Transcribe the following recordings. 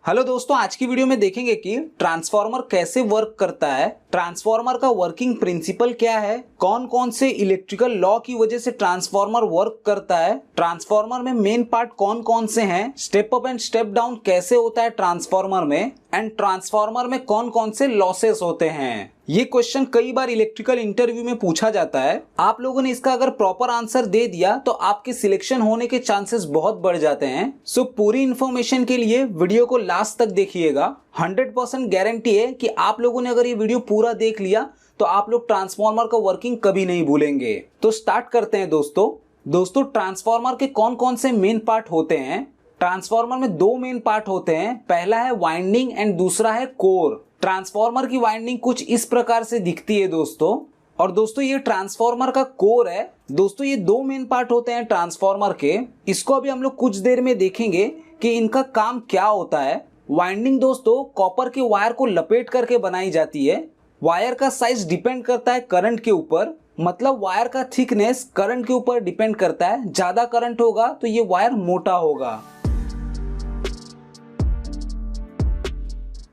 Hello दोस्तों, आज की वीडियो में देखेंगे कि ट्रांसफार्मर कैसे वर्क करता है, ट्रांसफार्मर का वर्किंग प्रिंसिपल क्या है, कौन कौन से इलेक्ट्रिकल लॉ की वजह से ट्रांसफार्मर वर्क करता है, ट्रांसफार्मर में मेन पार्ट कौन कौन से हैं, step up and step down कैसे होता है ट्रांसफार्मर में, एंड ट्रांसफार्मर में कौन कौन से लॉसेस होते हैं। ये क्वेश्चन कई बार इलेक्ट्रिकल इंटरव्यू में पूछा जाता है। आप लोगों ने इसका अगर प्रॉपर आंसर दे दिया तो आपके सिलेक्शन होने के चांसेस बहुत बढ़ जाते हैं। सो पूरी इंफॉर्मेशन के लिए वीडियो को लास्ट तक देखिएगा। 100% गारंटी है कि आप लोगों ने अगर ये वीडियो पूरा देख लिया तो आप लोग ट्रांसफार्मर का वर्किंग कभी नहीं भूलेंगे। तो स्टार्ट करते हैं दोस्तों ट्रांसफार्मर के कौन कौन से मेन पार्ट होते हैं। ट्रांसफार्मर में दो मेन पार्ट होते हैं, पहला है वाइंडिंग एंड दूसरा है कोर। ट्रांसफार्मर की वाइंडिंग कुछ इस प्रकार से दिखती है दोस्तों, और दोस्तों ये ट्रांसफार्मर का कोर है। दोस्तों ये दो मेन पार्ट होते हैं ट्रांसफार्मर के, इसको अभी हम लोग कुछ देर में देखेंगे कि इनका काम क्या होता है। वाइंडिंग दोस्तों कॉपर के वायर को लपेट करके बनाई जाती है। वायर का साइज डिपेंड करता है करंट के ऊपर, मतलब वायर का थिकनेस करंट के ऊपर डिपेंड करता है। ज्यादा करंट होगा तो ये वायर मोटा होगा।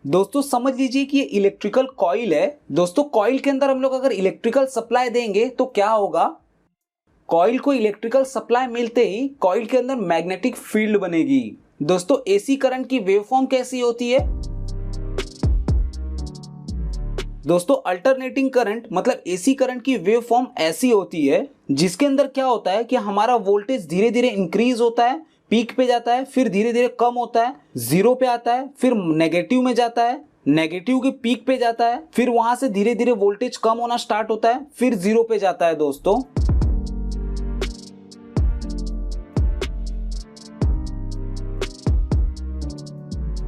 दोस्तों समझ लीजिए कि ये इलेक्ट्रिकल कॉइल है। दोस्तों कॉइल के अंदर हम लोग अगर इलेक्ट्रिकल सप्लाई देंगे तो क्या होगा, कॉइल को इलेक्ट्रिकल सप्लाई मिलते ही कॉइल के अंदर मैग्नेटिक फील्ड बनेगी। दोस्तों एसी करंट की वेवफॉर्म कैसी होती है, दोस्तों अल्टरनेटिंग करंट मतलब एसी करंट की वेवफॉर्म ऐसी होती है जिसके अंदर क्या होता है कि हमारा वोल्टेज धीरे धीरे इंक्रीज होता है, पीक पे जाता है, फिर धीरे धीरे कम होता है, जीरो पे आता है, फिर नेगेटिव में जाता है, नेगेटिव के पीक पे जाता है, फिर वहां से धीरे धीरे वोल्टेज कम होना स्टार्ट होता है, फिर जीरो पे जाता है दोस्तों।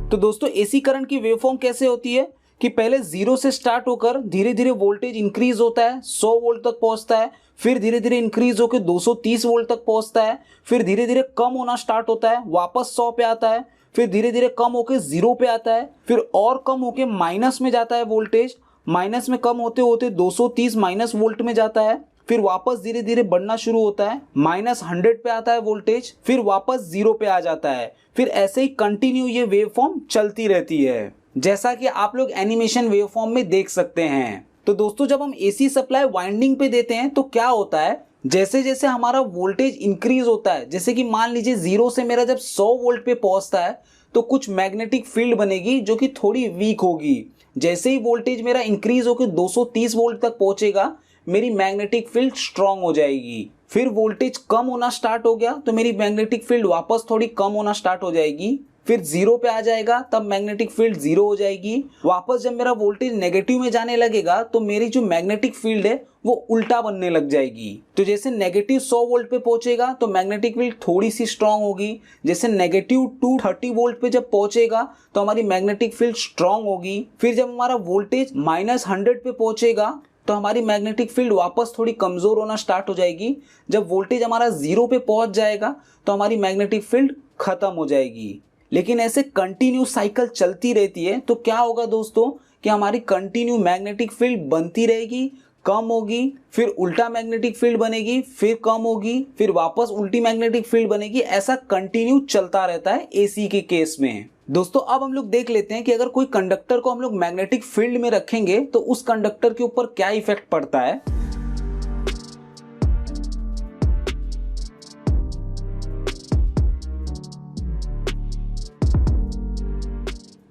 तो दोस्तों एसी करंट की वेवफॉर्म कैसे होती है कि पहले जीरो से स्टार्ट होकर धीरे धीरे वोल्टेज इंक्रीज होता है, 100 वोल्ट तक पहुंचता है, फिर धीरे धीरे इंक्रीज होकर 230 वोल्ट तक पहुंचता है, फिर धीरे धीरे कम होना स्टार्ट होता है, वापस 100 पे आता है, फिर धीरे धीरे कम होकर 0 पे आता है, फिर और कम होकर माइनस में जाता है वोल्टेज, माइनस में कम होते होते 230 माइनस वोल्ट में जाता है, फिर वापस धीरे धीरे बढ़ना शुरू होता है, -100 पे आता है वोल्टेज, फिर वापस 0 पे आ जाता है। फिर ऐसे ही कंटिन्यू ये वेवफॉर्म चलती रहती है, जैसा कि आप लोग एनिमेशन वेवफॉर्म में देख सकते हैं। तो दोस्तों जब हम एसी सप्लाई वाइंडिंग पे देते हैं तो क्या होता है, जैसे जैसे हमारा वोल्टेज इंक्रीज होता है, जैसे कि मान लीजिए 0 से मेरा जब 100 वोल्ट पे पहुंचता है तो कुछ मैग्नेटिक फील्ड बनेगी जो कि थोड़ी वीक होगी। जैसे ही वोल्टेज मेरा इंक्रीज होकर 230 वोल्ट तक पहुंचेगा मेरी मैग्नेटिक फील्ड स्ट्रांग हो जाएगी। फिर वोल्टेज कम होना स्टार्ट हो गया तो मेरी मैग्नेटिक फील्ड वापस थोड़ी कम होना स्टार्ट हो जाएगी, फिर 0 पे आ जाएगा तब मैग्नेटिक फील्ड 0 हो जाएगी। वापस जब मेरा वोल्टेज नेगेटिव में जाने लगेगा तो मेरी जो मैग्नेटिक फील्ड है वो उल्टा बनने लग जाएगी। तो जैसे नेगेटिव 100 वोल्ट पे पहुंचेगा तो मैग्नेटिक फील्ड थोड़ी सी स्ट्रांग होगी, जैसे नेगेटिव 230 वोल्ट पे जब पहुंचेगा तो हमारी मैग्नेटिक फील्ड स्ट्रांग होगी। फिर जब हमारा वोल्टेज -100 पे पहुंचेगा तो हमारी मैग्नेटिक फील्ड वापस थोड़ी कमजोर होना स्टार्ट हो जाएगी। जब वोल्टेज हमारा 0 पे पहुंच जाएगा तो हमारी मैग्नेटिक फील्ड खत्म हो जाएगी। लेकिन ऐसे कंटिन्यू साइकिल चलती रहती है तो क्या होगा दोस्तों कि हमारी कंटिन्यू मैग्नेटिक फील्ड बनती रहेगी, कम होगी, फिर उल्टा मैग्नेटिक फील्ड बनेगी, फिर कम होगी, फिर वापस उल्टी मैग्नेटिक फील्ड बनेगी। ऐसा कंटिन्यू चलता रहता है एसी के केस में। दोस्तों अब हम लोग देख लेते हैं कि अगर कोई कंडक्टर को हम लोग मैग्नेटिक फील्ड में रखेंगे तो उस कंडक्टर के ऊपर क्या इफेक्ट पड़ता है।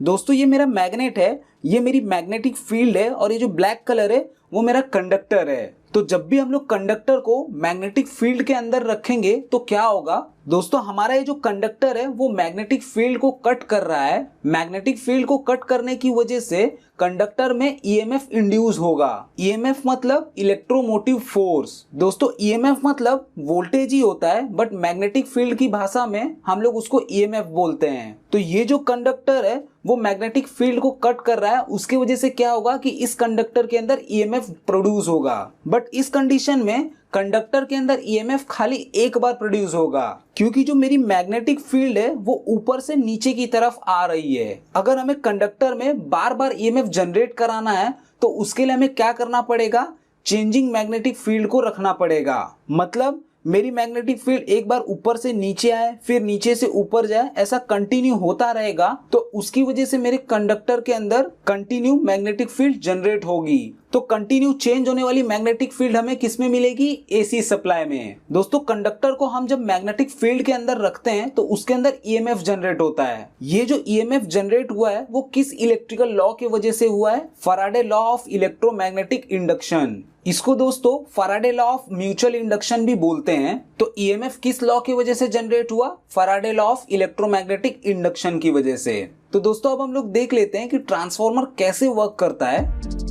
दोस्तों ये मेरा मैग्नेट है, ये मेरी मैग्नेटिक फील्ड है, और ये जो ब्लैक कलर है वो मेरा कंडक्टर है। तो जब भी हम लोग कंडक्टर को मैग्नेटिक फील्ड के अंदर रखेंगे तो क्या होगा दोस्तों, हमारा ये जो कंडक्टर है वो मैग्नेटिक फील्ड को कट कर रहा है। मैग्नेटिक फील्ड को कट करने की वजह से कंडक्टर में ईएमएफ इंड्यूस होगा। ईएमएफ मतलब इलेक्ट्रोमोटिव फोर्स। दोस्तों ईएमएफ मतलब वोल्टेज ही होता है, बट मैग्नेटिक फील्ड की भाषा में हम लोग उसको ईएमएफ बोलते हैं। तो ये जो कंडक्टर है वो मैग्नेटिक फील्ड को कट कर रहा है, उसकी वजह से क्या होगा कि इस कंडक्टर के अंदर ईएमएफ प्रोड्यूस होगा। बट इस कंडीशन में कंडक्टर के अंदर ईएमएफ खाली एक बार प्रोड्यूस होगा, क्योंकि जो मेरी मैग्नेटिक फील्ड है वो ऊपर से नीचे की तरफ आ रही है। अगर हमें कंडक्टर में बार बार ईएमएफ जनरेट कराना है तो उसके लिए हमें क्या करना पड़ेगा, चेंजिंग मैग्नेटिक फील्ड को रखना पड़ेगा। मतलब मेरी मैग्नेटिक फील्ड एक बार ऊपर से नीचे आए फिर नीचे से ऊपर जाए, ऐसा कंटिन्यू होता रहेगा, तो उसकी वजह से मेरे कंडक्टर के अंदर कंटिन्यू मैग्नेटिक फील्ड जनरेट होगी। तो कंटिन्यू चेंज होने वाली मैग्नेटिक फील्ड हमें किस में मिलेगी? एसी सप्लाई में। दोस्तों कंडक्टर को हम जब मैग्नेटिक फील्ड के अंदर रखते हैं तो उसके अंदर ईएमएफ जनरेट होता है। ये जो ईएमएफ जनरेट हुआ है वो किस इलेक्ट्रिकल लॉ की वजह से हुआ है? Faraday law of electromagnetic induction. इसको दोस्तों Faraday law of mutual induction भी बोलते हैं। तो ईएमएफ किस लॉ की वजह से जनरेट हुआ? Faraday law of electromagnetic induction की वजह से। तो दोस्तों अब हम लोग देख लेते हैं कि ट्रांसफार्मर कैसे वर्क करता है।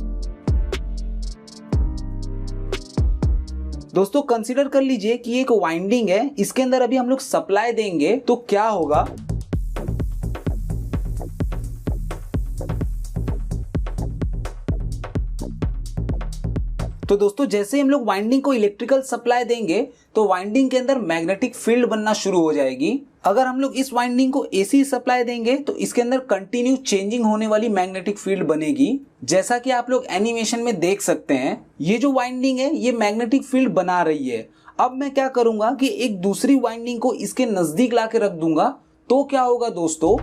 दोस्तों कंसीडर कर लीजिए कि एक वाइंडिंग है, इसके अंदर अभी हम लोग सप्लाई देंगे तो क्या होगा? तो दोस्तों जैसे हम लोग वाइंडिंग को इलेक्ट्रिकल सप्लाई देंगे तो वाइंडिंग के अंदर मैग्नेटिक फील्ड बनना शुरू हो जाएगी। अगर हम लोग इस वाइंडिंग को एसी सप्लाई देंगे तो इसके अंदर कंटिन्यू चेंजिंग होने वाली मैग्नेटिक फील्ड बनेगी। जैसा कि आप लोग एनिमेशन में देख सकते हैं, ये जो वाइंडिंग है ये मैग्नेटिक फील्ड बना रही है। अब मैं क्या करूंगा कि एक दूसरी वाइंडिंग को इसके नजदीक ला के रख दूंगा, तो क्या होगा दोस्तों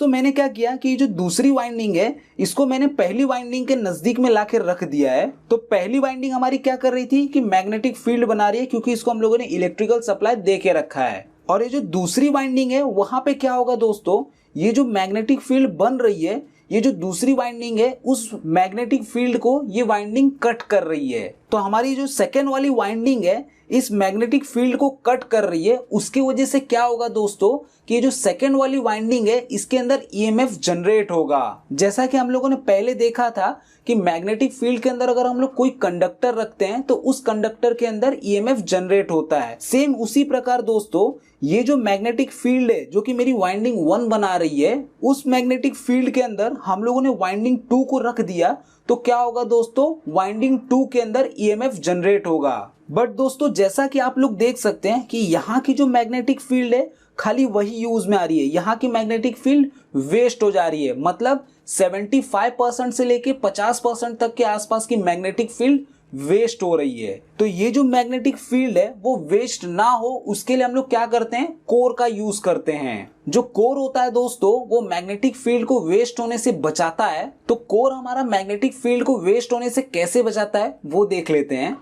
मैंने क्या किया कि जो दूसरी वाइंडिंग है इसको मैंने पहली वाइंडिंग के नजदीक में लाके रख दिया है। तो पहली वाइंडिंग हमारी क्या कर रही थी कि मैग्नेटिक फील्ड बना रही है, क्योंकि इसको हम लोगों ने इलेक्ट्रिकल सप्लाई दे के रखा है। और ये जो दूसरी वाइंडिंग है वहां पे क्या होगा दोस्तों, ये जो मैग्नेटिक फील्ड बन रही है, ये जो दूसरी वाइंडिंग है उस मैग्नेटिक फील्ड को ये वाइंडिंग कट कर रही है। तो हमारी जो सेकेंड वाली वाइंडिंग है इस मैग्नेटिक फील्ड को कट कर रही है। उसकी वजह से क्या होगा दोस्तों कि ये जो सेकेंड वाली वाइंडिंग है इसके अंदर ईएमएफ जनरेट होगा। जैसा कि हम लोगों ने पहले देखा था कि मैग्नेटिक फील्ड के अंदर अगर हम लोग कोई कंडक्टर रखते हैं तो उस कंडक्टर के अंदर ईएमएफ जनरेट होता है। सेम उसी प्रकार दोस्तों ये जो मैग्नेटिक फील्ड है जो कि मेरी वाइंडिंग 1 बना रही है, उस मैग्नेटिक फील्ड के अंदर हम लोगों ने वाइंडिंग 2 को रख दिया तो क्या होगा दोस्तों, वाइंडिंग 2 के अंदर ईएमएफ जनरेट होगा। बट दोस्तों जैसा कि आप लोग देख सकते हैं कि यहाँ की जो मैग्नेटिक फील्ड है खाली वही यूज में आ रही है, यहाँ की मैग्नेटिक फील्ड वेस्ट हो जा रही है। मतलब 75% से लेके 50% तक के आसपास की मैग्नेटिक फील्ड वेस्ट हो रही है। तो ये जो मैग्नेटिक फील्ड है वो वेस्ट ना हो उसके लिए हम लोग क्या करते हैं, कोर का यूज करते हैं। जो कोर होता है दोस्तों वो मैग्नेटिक फील्ड को वेस्ट होने से बचाता है। तो कोर हमारा मैग्नेटिक फील्ड को वेस्ट होने से कैसे बचाता है वो देख लेते हैं।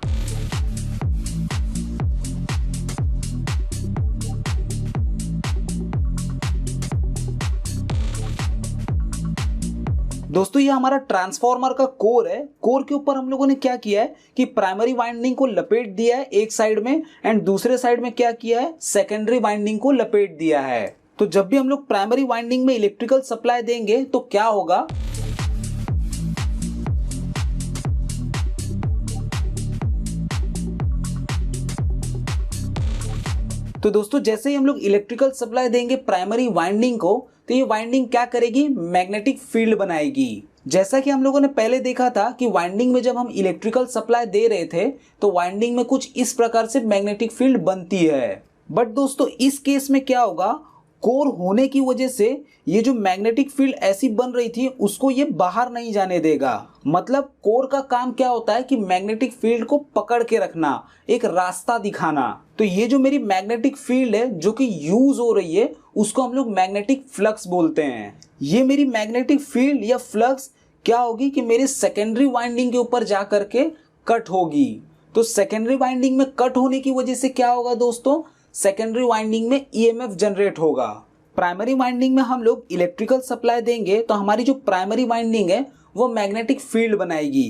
दोस्तों ये हमारा ट्रांसफार्मर का कोर है। कोर के ऊपर हम लोगों ने क्या किया है कि प्राइमरी वाइंडिंग को लपेट दिया है एक साइड में, एंड दूसरे साइड में क्या किया है, सेकेंडरी वाइंडिंग को लपेट दिया है। तो जब भी हम लोग प्राइमरी वाइंडिंग में इलेक्ट्रिकल सप्लाई देंगे तो क्या होगा, तो दोस्तों जैसे ही हम लोग इलेक्ट्रिकल सप्लाई देंगे प्राइमरी वाइंडिंग को तो ये वाइंडिंग क्या करेगी, मैग्नेटिक फील्ड बनाएगी। जैसा कि हम लोगों ने पहले देखा था कि वाइंडिंग में जब हम इलेक्ट्रिकल सप्लाई दे रहे थे तो वाइंडिंग में कुछ इस प्रकार से मैग्नेटिक फील्ड बनती है। बट दोस्तों इस केस में क्या होगा, कोर होने की वजह से ये जो मैग्नेटिक फील्ड ऐसी बन रही थी उसको ये बाहर नहीं जाने देगा। मतलब कोर का काम क्या होता है कि मैग्नेटिक फील्ड को पकड़ के रखना, एक रास्ता दिखाना। तो ये जो मेरी मैग्नेटिक फील्ड है जो कि यूज हो रही है उसको हम लोग मैग्नेटिक फ्लक्स बोलते हैं। ये मेरी मैग्नेटिक फील्ड या फ्लक्स क्या होगी कि मेरे सेकेंडरी वाइंडिंग के ऊपर जा करके कट होगी। तो सेकेंडरी वाइंडिंग में कट होने की वजह से क्या होगा दोस्तों, सेकेंडरी वाइंडिंग में ईएमएफ जनरेट होगा। प्राइमरी वाइंडिंग में हम लोग इलेक्ट्रिकल सप्लाई देंगे तो हमारी जो प्राइमरी वाइंडिंग है वो मैग्नेटिक फील्ड बनाएगी।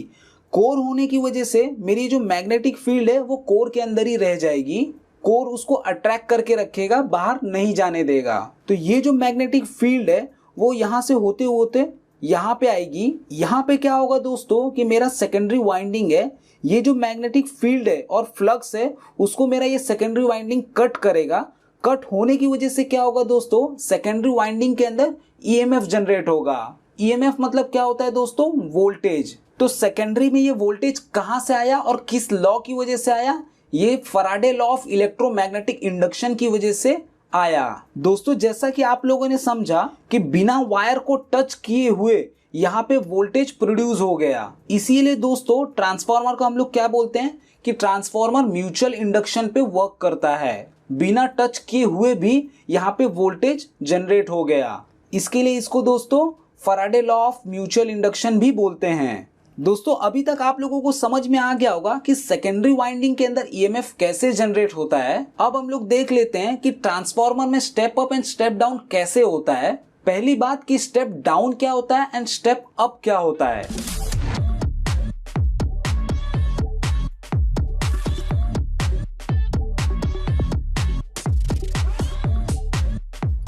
कोर होने की वजह से मेरी जो मैग्नेटिक फील्ड है वो कोर के अंदर ही रह जाएगी। कोर उसको अट्रैक्ट करके रखेगा, बाहर नहीं जाने देगा। तो ये जो मैग्नेटिक फील्ड है वो यहाँ से होते होते यहाँ पे आएगी। यहाँ पे क्या होगा दोस्तों कि मेरा सेकेंडरी वाइंडिंग है, ये जो मैग्नेटिक फील्ड है और फ्लक्स है उसको मेरा ये सेकेंडरी वाइंडिंग कट करेगा। कट होने की वजह से क्या होगा दोस्तों, सेकेंडरी वाइंडिंग के अंदर ईएमएफ जनरेट होगा। ईएमएफ मतलब क्या होता है दोस्तों, वोल्टेज। तो सेकेंडरी में ये वोल्टेज कहाँ से आया और किस लॉ की वजह से आया, ये Faraday law of electromagnetic induction की वजह से आया। दोस्तों जैसा कि आप लोगों ने समझा कि बिना वायर को टच किए हुए यहाँ पे वोल्टेज प्रोड्यूस हो गया। इसीलिए दोस्तों ट्रांसफार्मर को हम लोग क्या बोलते हैं कि ट्रांसफार्मर म्यूचुअल इंडक्शन पे वर्क करता है। बिना टच किए हुए भी यहाँ पे वोल्टेज जनरेट हो गया। इसके लिए इसको दोस्तों Faraday law of mutual induction भी बोलते हैं। दोस्तों अभी तक आप लोगों को समझ में आ गया होगा कि सेकेंडरी वाइंडिंग के अंदर ईएमएफ कैसे जनरेट होता है। अब हम लोग देख लेते हैं कि ट्रांसफार्मर में step up and step down कैसे होता है। पहली बात कि स्टेप डाउन क्या होता है एंड स्टेप अप क्या होता है।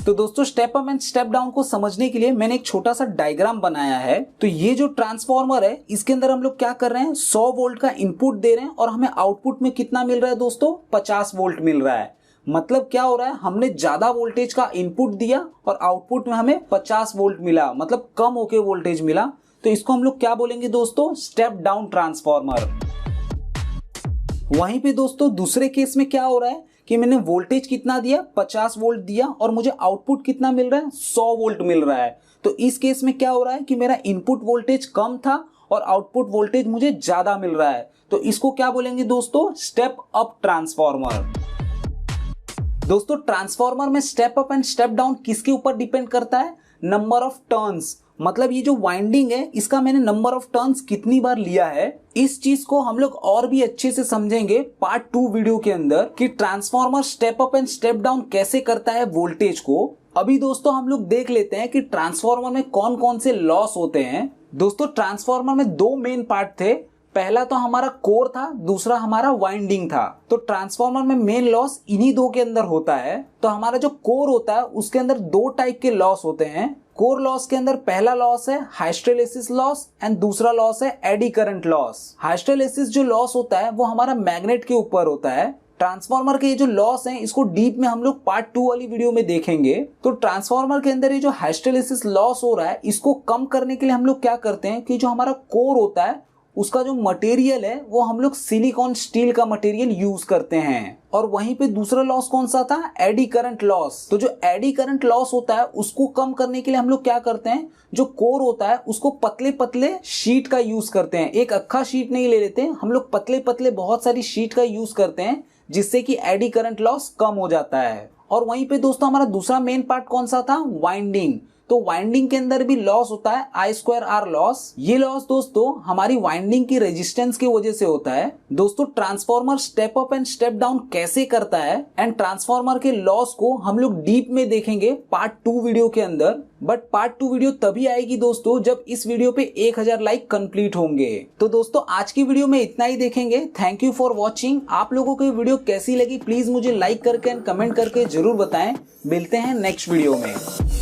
तो दोस्तों step up and step down को समझने के लिए मैंने एक छोटा सा डायग्राम बनाया है। तो ये जो ट्रांसफार्मर है इसके अंदर हम लोग क्या कर रहे हैं, 100 वोल्ट का इनपुट दे रहे हैं और हमें आउटपुट में कितना मिल रहा है दोस्तों, 50 वोल्ट मिल रहा है। मतलब क्या हो रहा है, हमने ज्यादा वोल्टेज का इनपुट दिया और आउटपुट में हमें 50 वोल्ट मिला, मतलब कम होके वोल्टेज मिला। तो इसको हम लोग क्या बोलेंगे दोस्तों, स्टेप डाउन ट्रांसफार्मर। वहीं पे दोस्तों दूसरे केस में क्या हो रहा है कि मैंने वोल्टेज कितना दिया, 50 वोल्ट दिया और मुझे आउटपुट कितना मिल रहा है, 100 वोल्ट मिल रहा है। तो इस केस में क्या हो रहा है कि मेरा इनपुट वोल्टेज कम था और आउटपुट वोल्टेज मुझे ज्यादा मिल रहा है। तो इसको क्या बोलेंगे दोस्तों, स्टेप अप ट्रांसफार्मर। दोस्तों ट्रांसफार्मर में step up and step down किसके ऊपर डिपेंड करता है, नंबर ऑफ टर्न्स। मतलब ये जो वाइंडिंग है इसका मैंने नंबर ऑफ टर्न्स कितनी बार लिया है। इस चीज को हम लोग और भी अच्छे से समझेंगे पार्ट 2 वीडियो के अंदर कि transformer step up and step down कैसे करता है वोल्टेज को। अभी दोस्तों हम लोग देख लेते हैं कि ट्रांसफार्मर में कौन कौन से लॉस होते हैं। दोस्तों ट्रांसफार्मर में 2 मेन पार्ट थे। पहला तो हमारा कोर था, दूसरा हमारा वाइंडिंग था। तो ट्रांसफार्मर में मेन लॉस इन्हीं 2 के अंदर होता है। तो हमारा जो कोर होता है उसके अंदर 2 टाइप के लॉस होते हैं। कोर लॉस के अंदर पहला लॉस है हिस्टेरेसिस लॉस एंड दूसरा लॉस है एडी करंट लॉस। हिस्टेरेसिस जो लॉस होता है वो हमारा मैग्नेट के ऊपर होता है। ट्रांसफार्मर के ये जो लॉस हैं इसको डीप में हम लोग पार्ट 2 वाली वीडियो में देखेंगे। तो ट्रांसफार्मर के अंदर ये जो हिस्टेरेसिस लॉस हो रहा है इसको कम करने के लिए हम लोग क्या करते हैं कि जो हमारा कोर होता है उसका जो मटेरियल है वो हम लोग सिलिकॉन स्टील का मटेरियल यूज करते हैं। और वहीं पे दूसरा लॉस कौन सा था, एडी करंट लॉस। तो जो एडी करंट लॉस होता है उसको कम करने के लिए हम लोग क्या करते हैं, जो कोर होता है उसको पतले पतले शीट का यूज करते हैं। एक अक्खा शीट नहीं ले लेते, हम लोग पतले पतले बहुत सारी शीट का यूज करते हैं जिससे कि एडी करंट लॉस कम हो जाता है। और वहीं पे दोस्तों हमारा दूसरा मेन पार्ट कौन सा था, वाइंडिंग। तो वाइंडिंग के अंदर भी लॉस होता है I2R लॉस। ये लॉस दोस्तों हमारी वाइंडिंग की रेजिस्टेंस की वजह से होता है। दोस्तों transformer step up and step down कैसे करता है एंड ट्रांसफार्मर के लॉस को हम लोग डीप में देखेंगे पार्ट 2 वीडियो के अंदर। बट पार्ट 2 वीडियो तभी आएगी दोस्तों जब इस वीडियो पे 1000 लाइक कंप्लीट होंगे। तो दोस्तों आज की वीडियो में इतना ही देखेंगे। Thank you for watching. आप लोगों को ये वीडियो कैसी लगी प्लीज मुझे लाइक करके एंड कमेंट करके जरूर बताएं। मिलते हैं नेक्स्ट वीडियो में।